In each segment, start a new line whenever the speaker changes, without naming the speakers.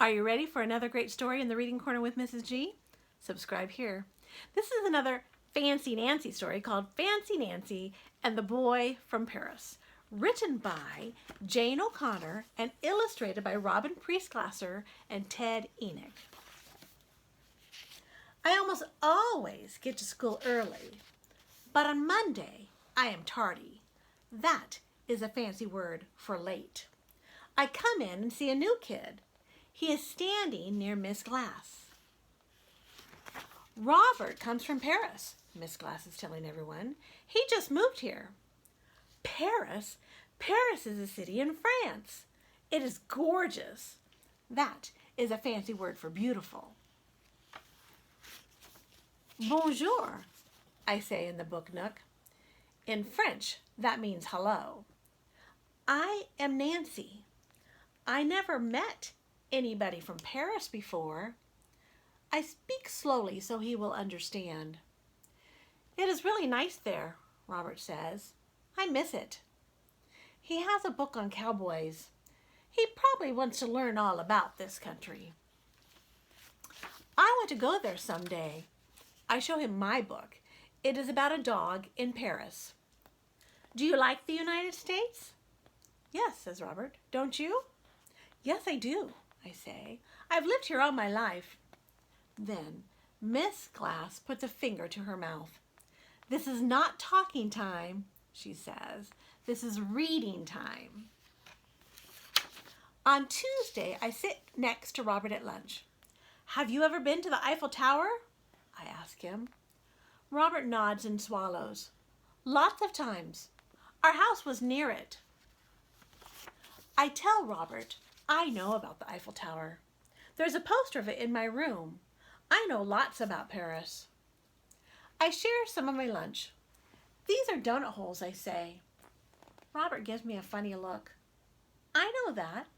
Are you ready for another great story in the Reading Corner with Mrs. G? Subscribe here. This is another Fancy Nancy story called Fancy Nancy and the Boy from Paris, written by Jane O'Connor and illustrated by Robin Priess and Ted Enik. I almost always get to school early, but on Monday I am tardy. That is a fancy word for late. I come in and see a new kid. He is standing near Miss Glass. Robert comes from Paris, Miss Glass is telling everyone. He just moved here. Paris? Paris is a city in France. It is gorgeous. That is a fancy word for beautiful. Bonjour, I say in the book nook. In French, that means hello. I am Nancy. I never met anybody from Paris before. I speak slowly so he will understand. It is really nice there, Robert says. I miss it. He has a book on cowboys. He probably wants to learn all about this country. I want to go there someday. I show him my book. It is about a dog in Paris. Do you like the United States? Yes, says Robert. Don't you? Yes, I do, I say. I've lived here all my life. Then Miss Glass puts a finger to her mouth. This is not talking time, she says. This is reading time. On Tuesday, I sit next to Robert at lunch. Have you ever been to the Eiffel Tower? I ask him. Robert nods and swallows. Lots of times. Our house was near it. I tell Robert I know about the Eiffel Tower. There's a poster of it in my room. I know lots about Paris. I share some of my lunch. These are donut holes, I say. Robert gives me a funny look. I know that.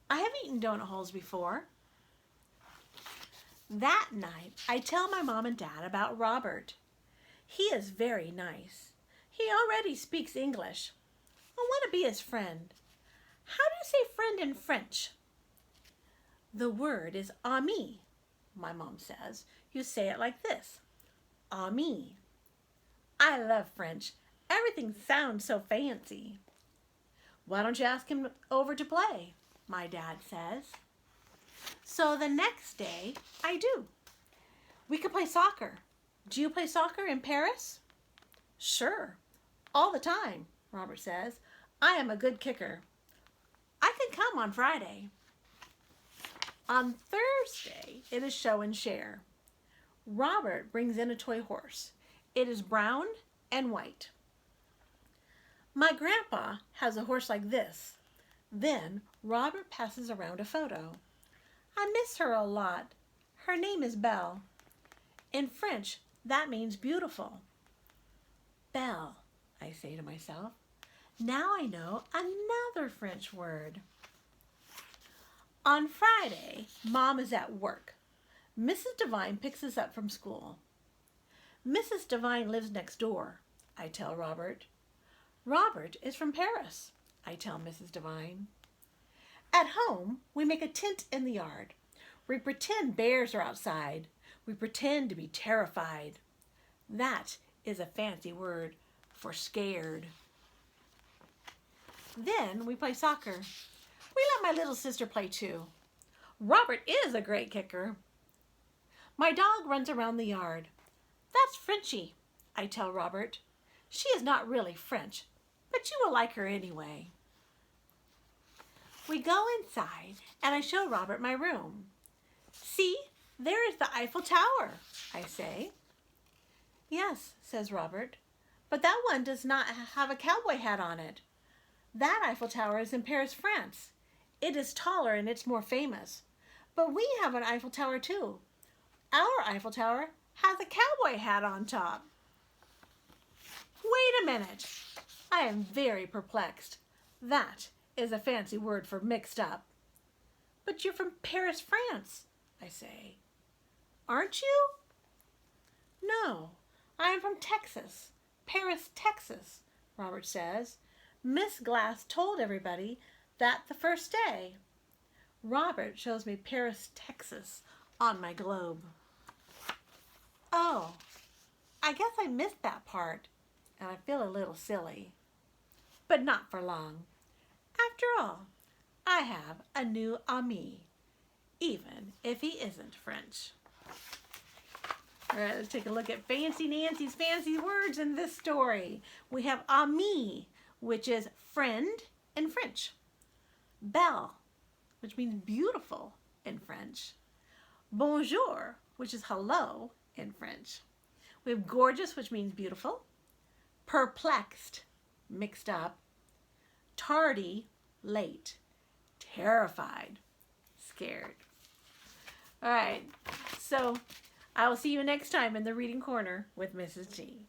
I have eaten donut holes before. That night, I tell my mom and dad about Robert. He is very nice. He already speaks English. I want to be his friend. How do you say friend in French? The word is ami, my mom says. You say it like this, ami. I love French. Everything sounds so fancy. Why don't you ask him over to play? My dad says. So the next day, I do. We can play soccer. Do you play soccer in Paris? Sure, all the time, Robert says. I am a good kicker. I can come on Friday. On Thursday, it is show and share. Robert brings in a toy horse. It is brown and white. My grandpa has a horse like this. Then Robert passes around a photo. I miss her a lot. Her name is Belle. In French, that means beautiful. Belle, I say to myself. Now I know another French word. On Friday, Mom is at work. Mrs. Devine picks us up from school. Mrs. Devine lives next door, I tell Robert. Robert is from Paris, I tell Mrs. Devine. At home, we make a tent in the yard. We pretend bears are outside. We pretend to be terrified. That is a fancy word for scared. Then we play soccer. We let my little sister play too. Robert is a great kicker. My dog runs around the yard. That's Frenchie, I tell Robert. She is not really French, but you will like her anyway. We go inside and I show Robert my room. See, there is the Eiffel Tower, I say. Yes, says Robert, but that one does not have a cowboy hat on it. That Eiffel Tower is in Paris, France. It is taller and it's more famous. But we have an Eiffel Tower too. Our Eiffel Tower has a cowboy hat on top. Wait a minute. I am very perplexed. That is a fancy word for mixed up. But you're from Paris, France, I say. Aren't you? No, I am from Texas. Paris, Texas, Robert says. Miss Glass told everybody that the first day. Robert shows me Paris, Texas on my globe. Oh, I guess I missed that part, and I feel a little silly. But not for long. After all, I have a new ami, even if he isn't French. All right, let's take a look at Fancy Nancy's fancy words in this story. We have ami, which is friend in French. Belle, which means beautiful in French. Bonjour, which is hello in French. We have gorgeous, which means beautiful. Perplexed, mixed up. Tardy, late. Terrified, scared. All right, so I will see you next time in the Reading Corner with Mrs. G.